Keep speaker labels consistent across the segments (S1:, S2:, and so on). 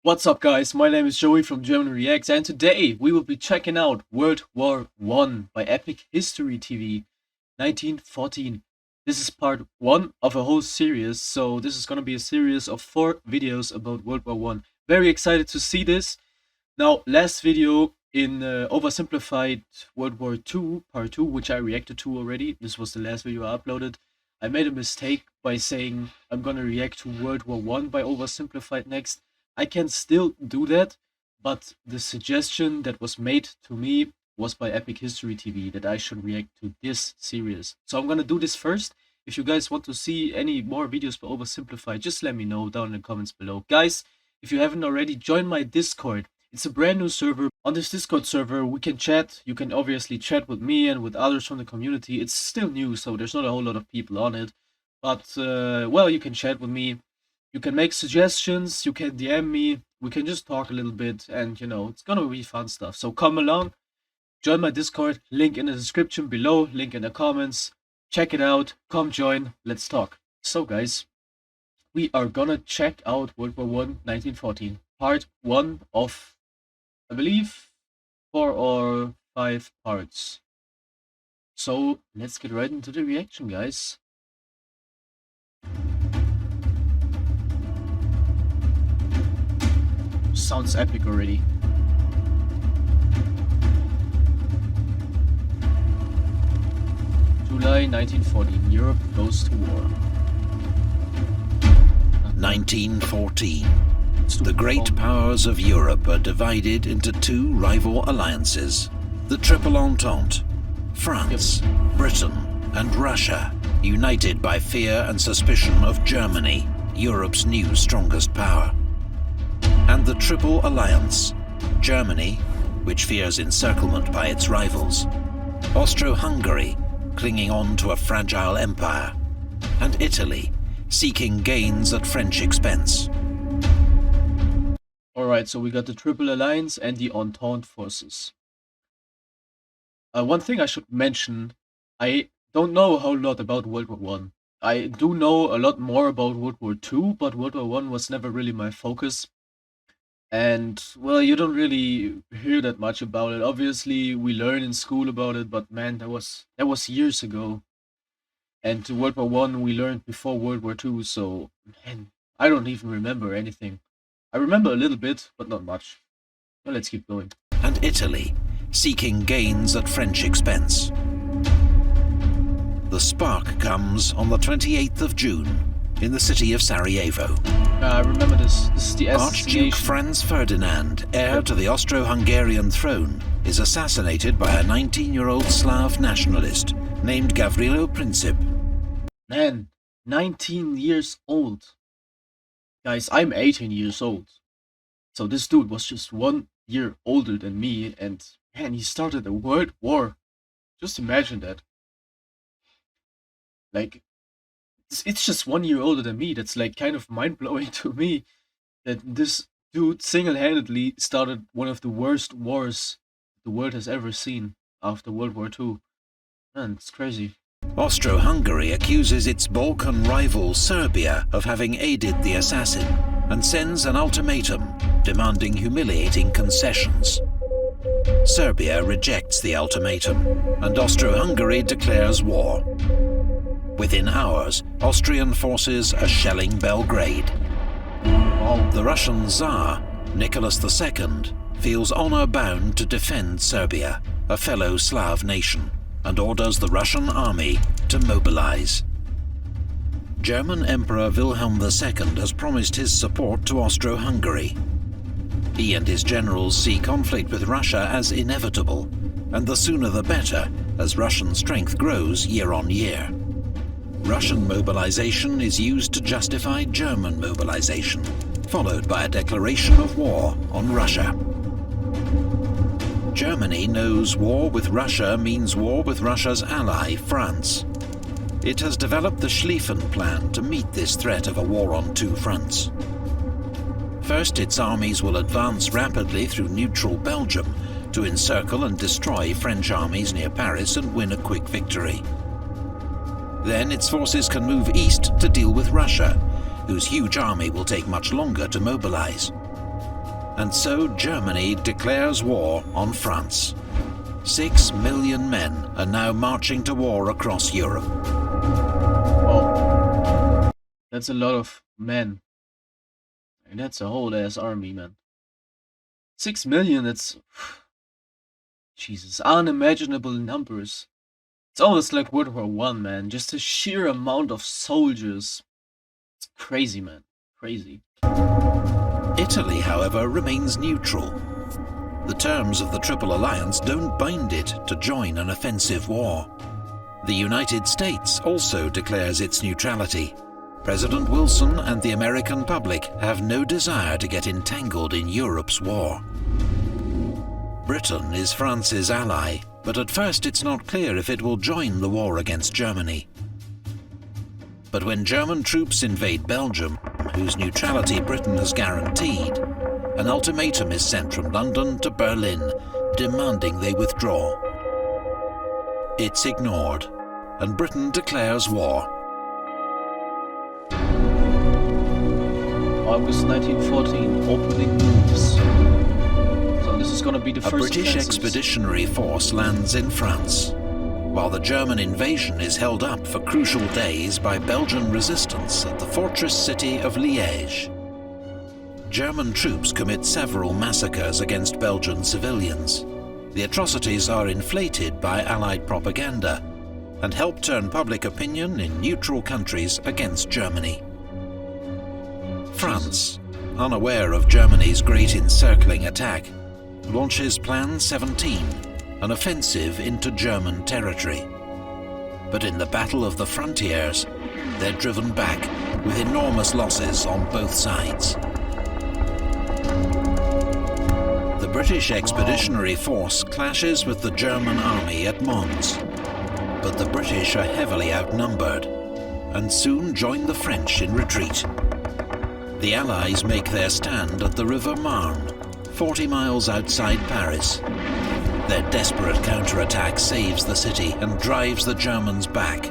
S1: What's up guys, my name is Joey from German Reacts and today we will be checking out World War One by Epic History TV 1914. This is part 1 of a whole series, so this is gonna be a series of 4 videos about World War One. Very excited to see this. Now, last video in oversimplified World War Two part 2, which I reacted to already. This was the last video I uploaded. I made a mistake by saying I'm gonna react to World War One by oversimplified next. I can still do that, but the suggestion that was made to me was by Epic History TV that I should react to this series. So I'm gonna do this first. If you guys want to see any more videos by oversimplified, just let me know down in the comments below. Guys, if you haven't already, join my Discord. It's a brand new server. On this Discord server, we can chat. You can obviously chat with me and with others from the community. It's still new, so there's not a whole lot of people on it. But, well, you can chat with me. You can make suggestions, you can DM me, we can just talk a little bit, and you know, it's gonna be fun stuff. So come along, join my Discord, link in the description below, link in the comments, check it out, come join, let's talk. So guys, we are gonna check out World War One 1914, part 1 of, I believe, 4 or 5 parts. So let's get right into the reaction, guys. Sounds epic already. July 1914, Europe goes to war.
S2: 1914. The great powers of Europe are divided into two rival alliances. The Triple Entente, France, Britain and Russia, united by fear and suspicion of Germany, Europe's new strongest power. And the Triple Alliance, Germany, which fears encirclement by its rivals, Austro-Hungary, clinging on to a fragile empire, and Italy, seeking gains at French expense.
S1: Alright, so we got the Triple Alliance and the Entente forces. One thing I should mention, I don't know a whole lot about World War One. I do know a lot more about World War Two, but World War One was never really my focus. And, well, you don't really hear that much about it. Obviously, we learn in school about it, but man, that was years ago. And World War One we learned before World War Two, so, man, I don't even remember anything. I remember a little bit, but not much. Well, let's keep going.
S2: And Italy, seeking gains at French expense. The spark comes on the 28th of June, in the city of Sarajevo.
S1: I remember this. This is the
S2: Archduke Franz Ferdinand, heir to the Austro-Hungarian throne, is assassinated by a 19-year-old Slav nationalist named Gavrilo Princip.
S1: Man, 19 years old. Guys, I'm 18 years old. So this dude was just 1 year older than me, and man, he started a world war. Just imagine that. Like, it's just 1 year older than me. That's like kind of mind-blowing to me that this dude single-handedly started one of the worst wars the world has ever seen after World War II. Man, it's crazy.
S2: Austro-Hungary accuses its Balkan rival Serbia of having aided the assassin and sends an ultimatum demanding humiliating concessions. Serbia rejects the ultimatum and Austro-Hungary declares war. Within hours, Austrian forces are shelling Belgrade. The Russian Tsar, Nicholas II, feels honor-bound to defend Serbia, a fellow Slav nation, and orders the Russian army to mobilize. German Emperor Wilhelm II has promised his support to Austro-Hungary. He and his generals see conflict with Russia as inevitable, and the sooner the better, as Russian strength grows year on year. Russian mobilization is used to justify German mobilization, followed by a declaration of war on Russia. Germany knows war with Russia means war with Russia's ally, France. It has developed the Schlieffen Plan to meet this threat of a war on two fronts. First, its armies will advance rapidly through neutral Belgium to encircle and destroy French armies near Paris and win a quick victory. Then its forces can move east to deal with Russia, whose huge army will take much longer to mobilize. And so Germany declares war on France. 6 million men are now marching to war across Europe.
S1: Oh, that's a lot of men. And that's a whole ass army, man. 6 million, that's... Jesus, unimaginable numbers. It's almost like World War I, man. Just the sheer amount of soldiers. It's crazy, man. Crazy.
S2: Italy, however, remains neutral. The terms of the Triple Alliance don't bind it to join an offensive war. The United States also declares its neutrality. President Wilson and the American public have no desire to get entangled in Europe's war. Britain is France's ally, but at first it's not clear if it will join the war against Germany. But when German troops invade Belgium, whose neutrality Britain has guaranteed, an ultimatum is sent from London to Berlin, demanding they withdraw. It's ignored, and Britain declares war.
S1: August 1914, opening moves. So this is gonna be the
S2: A
S1: first
S2: British
S1: offensives.
S2: expeditionary force lands in France, while the German invasion is held up for crucial days by Belgian resistance at the fortress city of Liège. German troops commit several massacres against Belgian civilians. The atrocities are inflated by Allied propaganda and help turn public opinion in neutral countries against Germany. France, unaware of Germany's great encircling attack, launches Plan 17, an offensive into German territory. But in the Battle of the Frontiers, they're driven back with enormous losses on both sides. The British expeditionary force clashes with the German army at Mons, but the British are heavily outnumbered and soon join the French in retreat. The Allies make their stand at the River Marne, 40 miles outside Paris. Their desperate counterattack saves the city and drives the Germans back.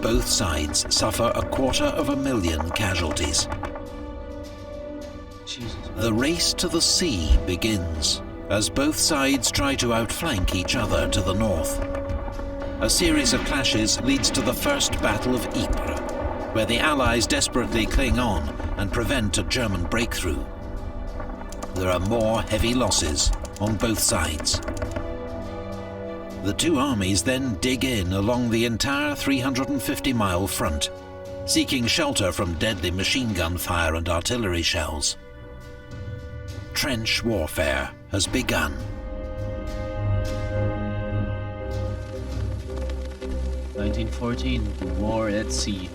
S2: Both sides suffer 250,000 casualties.
S1: Jesus.
S2: The race to the sea begins, as both sides try to outflank each other to the north. A series of clashes leads to the First Battle of Ypres, where the Allies desperately cling on and prevent a German breakthrough. There are more heavy losses on both sides. The two armies then dig in along the entire 350-mile front, seeking shelter from deadly machine gun fire and artillery shells. Trench warfare has begun.
S1: 1914, the war at sea.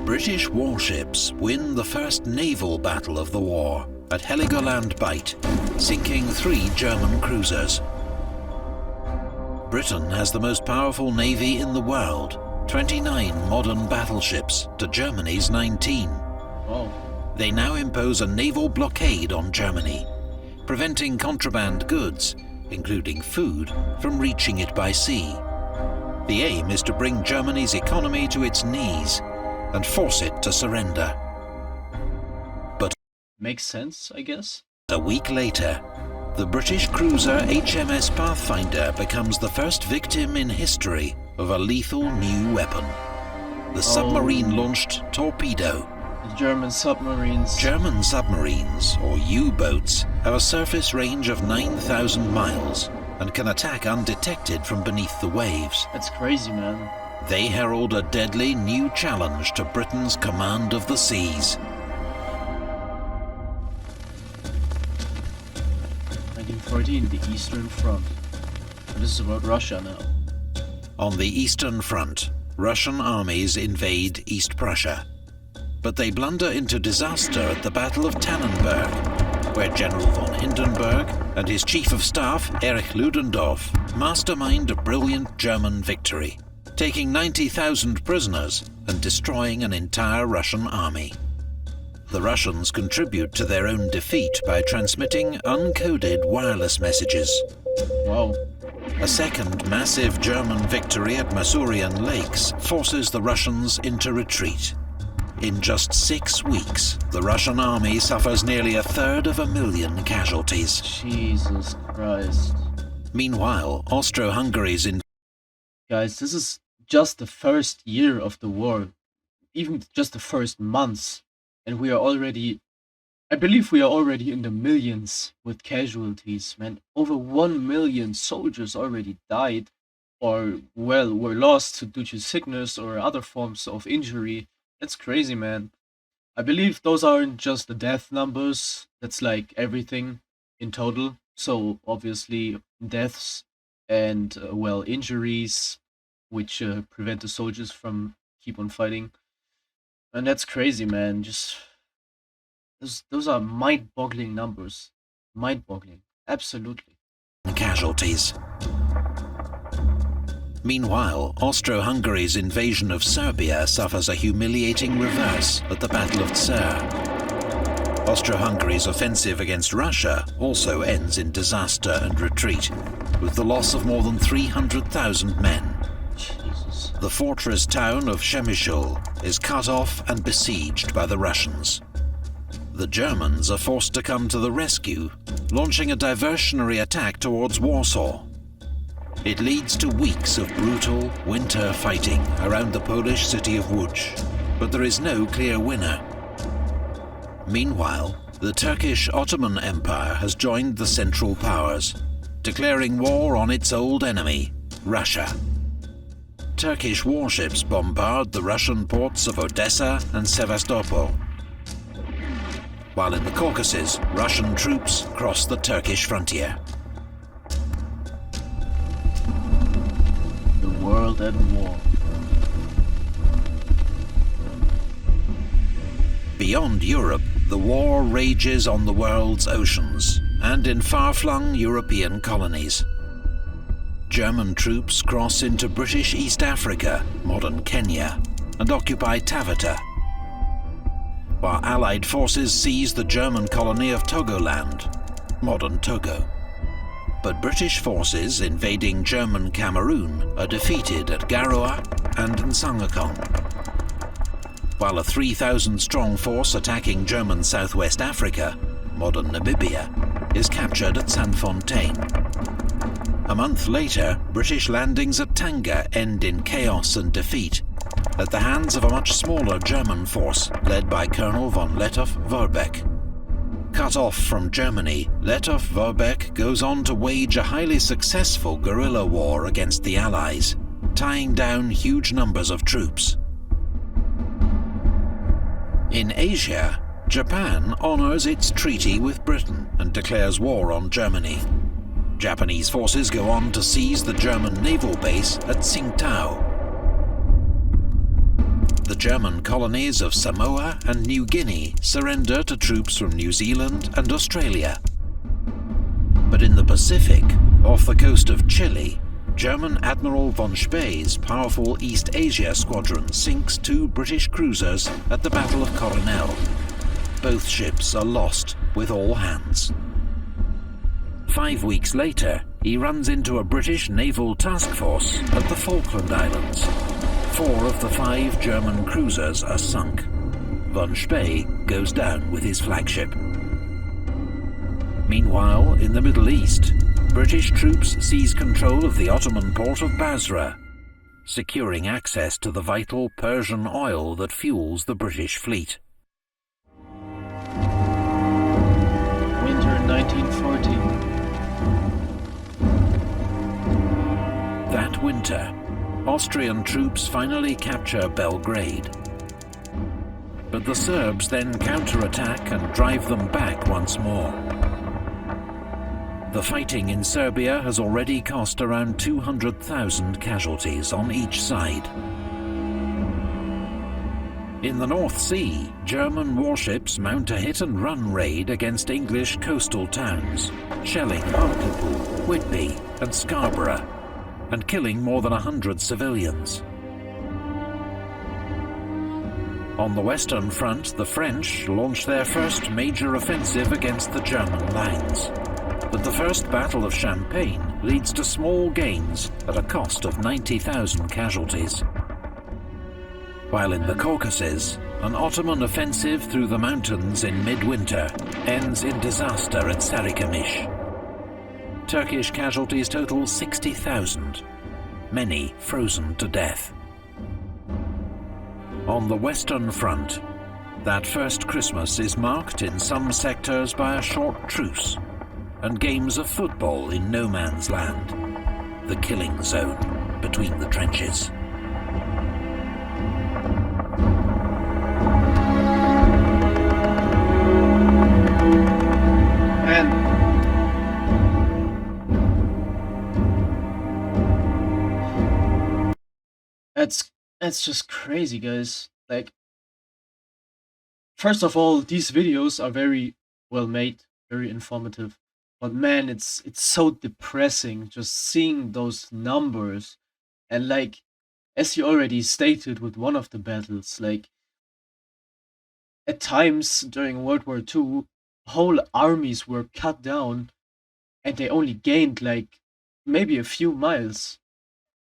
S2: British warships win the first naval battle of the war at Heligoland Bight, sinking 3 German cruisers. Britain has the most powerful navy in the world, 29 modern battleships to Germany's 19.
S1: Oh.
S2: They now impose a naval blockade on Germany, preventing contraband goods, including food, from reaching it by sea. The aim is to bring Germany's economy to its knees and force it to surrender. But
S1: Makes sense, I guess.
S2: a week later, the British cruiser HMS Pathfinder becomes the first victim in history of a lethal new weapon: the submarine-launched torpedo.
S1: The German submarines.
S2: German submarines, or U-boats, have a surface range of 9,000 miles and can attack undetected from beneath the waves.
S1: That's crazy, man.
S2: They herald a deadly new challenge to Britain's command of the seas.
S1: 1914, the Eastern Front. This is about Russia now.
S2: On the Eastern Front, Russian armies invade East Prussia. But they blunder into disaster at the Battle of Tannenberg, where General von Hindenburg and his Chief of Staff, Erich Ludendorff, mastermind a brilliant German victory, taking 90,000 prisoners and destroying an entire Russian army. The Russians contribute to their own defeat by transmitting uncoded wireless messages.
S1: Wow.
S2: A second massive German victory at Masurian Lakes forces the Russians into retreat. In just 6 weeks, the Russian army suffers nearly 1/3 casualties.
S1: Jesus Christ.
S2: Meanwhile, Austro-Hungary's
S1: Guys, this is just the first year of the war, even just the first months, and I believe we are already in the millions with casualties, man. Over 1 million soldiers already died, or, well, were lost due to sickness or other forms of injury. That's crazy, man. I believe those aren't just the death numbers, that's like everything in total. So, obviously, deaths and, well, injuries, which prevent the soldiers from keep on fighting. And that's crazy, man. Just those are mind-boggling numbers. Mind-boggling. Absolutely.
S2: casualties. Meanwhile, Austro-Hungary's invasion of Serbia suffers a humiliating reverse at the Battle of Tser. Austro-Hungary's offensive against Russia also ends in disaster and retreat, with the loss of more than 300,000 men.
S1: Jesus.
S2: The fortress town of Przemysl is cut off and besieged by the Russians. The Germans are forced to come to the rescue, launching a diversionary attack towards Warsaw. It leads to weeks of brutal winter fighting around the Polish city of Łódź, but there is no clear winner. Meanwhile, the Turkish Ottoman Empire has joined the Central Powers, declaring war on its old enemy, Russia. Turkish warships bombard the Russian ports of Odessa and Sevastopol, while in the Caucasus, Russian troops cross the Turkish frontier.
S1: The world at war.
S2: Beyond Europe, the war rages on the world's oceans and in far-flung European colonies. German troops cross into British East Africa, modern Kenya, and occupy Taveta, while Allied forces seize the German colony of Togoland, modern Togo. But British forces invading German Cameroon are defeated at Garoua and Nsangakon, while a 3,000-strong force attacking German Southwest Africa, modern Namibia, is captured at Sanfontaine. A month later, British landings at Tanga end in chaos and defeat at the hands of a much smaller German force led by Colonel von Lettow-Vorbeck. Cut off from Germany, Lettow-Vorbeck goes on to wage a highly successful guerrilla war against the Allies, tying down huge numbers of troops. In Asia, Japan honors its treaty with Britain and declares war on Germany. Japanese forces go on to seize the German naval base at Tsingtao. The German colonies of Samoa and New Guinea surrender to troops from New Zealand and Australia. But in the Pacific, off the coast of Chile, German Admiral von Spee's powerful East Asia squadron sinks 2 British cruisers at the Battle of Coronel. Both ships are lost with all hands. 5 weeks later, he runs into a British naval task force at the Falkland Islands. 4 of the 5 German cruisers are sunk. Von Spee goes down with his flagship. Meanwhile, in the Middle East, British troops seize control of the Ottoman port of Basra, securing access to the vital Persian oil that fuels the British fleet.
S1: Winter 1914.
S2: That winter, Austrian troops finally capture Belgrade. But the Serbs then counterattack and drive them back once more. The fighting in Serbia has already cost around 200,000 casualties on each side. In the North Sea, German warships mount a hit-and-run raid against English coastal towns, shelling Hartlepool, Whitby and Scarborough, and killing more than 100 civilians. On the Western Front, the French launched their first major offensive against the German lines. But the First Battle of Champagne leads to small gains at a cost of 90,000 casualties. While in the Caucasus, an Ottoman offensive through the mountains in midwinter ends in disaster at Sarikamish. Turkish casualties total 60,000, many frozen to death. On the Western Front, that first Christmas is marked in some sectors by a short truce and games of football in no man's land, the killing zone between the trenches.
S1: That's just crazy, guys. Like, first of all, these videos are very well made, very informative. But man, it's so depressing just seeing those numbers. And like, as you already stated with one of the battles, like, at times during World War II, whole armies were cut down and they only gained like maybe a few miles.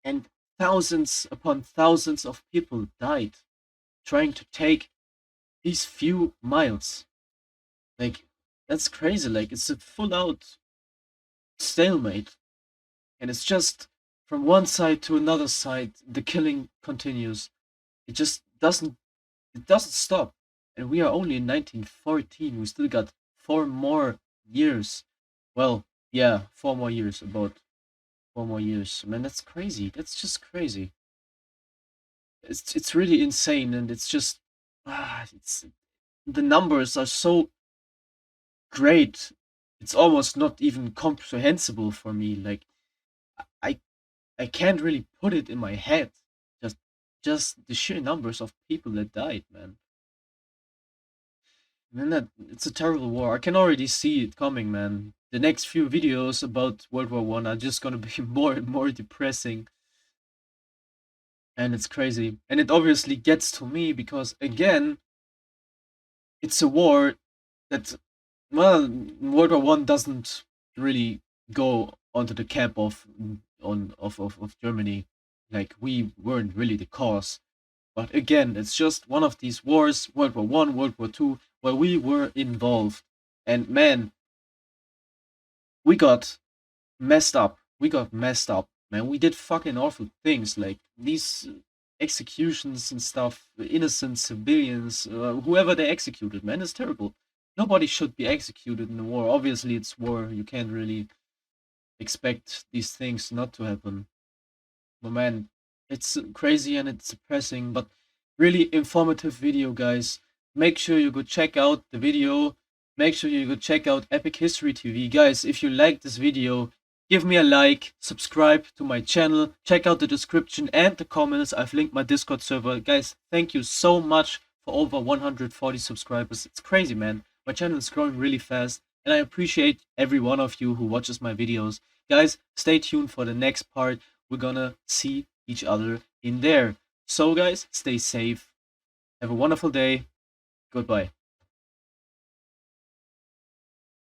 S1: And thousands upon thousands of people died trying to take these few miles. Like, that's crazy. Like, it's a full out stalemate. And it's just from one side to another side, the killing continues. It just doesn't stop. And we are only in 1914. We still got 4 more years. Well, yeah, 4 more years, about 4 more years. Man, that's crazy. That's just crazy. It's really insane, and it's just it's the numbers are so great. It's almost not even comprehensible for me. Like, I I can't really put it in my head. Just just the sheer numbers of people that died, man. Man, that it's a terrible war. I can already see it coming, man. The next few videos about World War One are just gonna be more and more depressing, and it's crazy. And it obviously gets to me because again, it's a war that, well, World War One doesn't really go onto the cap of of Germany. Like, we weren't really the cause. But again, it's just one of these wars, World War One, World War Two, where we were involved. And man, we got messed up. We got messed up, man. We did fucking awful things, like these executions and stuff, innocent civilians, whoever they executed, man, is terrible. Nobody should be executed in the war. Obviously, it's war. You can't really expect these things not to happen. But man, it's crazy and it's depressing, but really informative video, guys. Make sure you go check out the video. Make sure you go check out Epic History TV. Guys, if you like this video, give me a like, subscribe to my channel, check out the description and the comments. I've linked my Discord server. Guys, thank you so much for over 140 subscribers. It's crazy, man. My channel is growing really fast, and I appreciate every one of you who watches my videos. Guys, stay tuned for the next part. We're gonna see each other in there. So guys, stay safe. Have a wonderful day. Goodbye.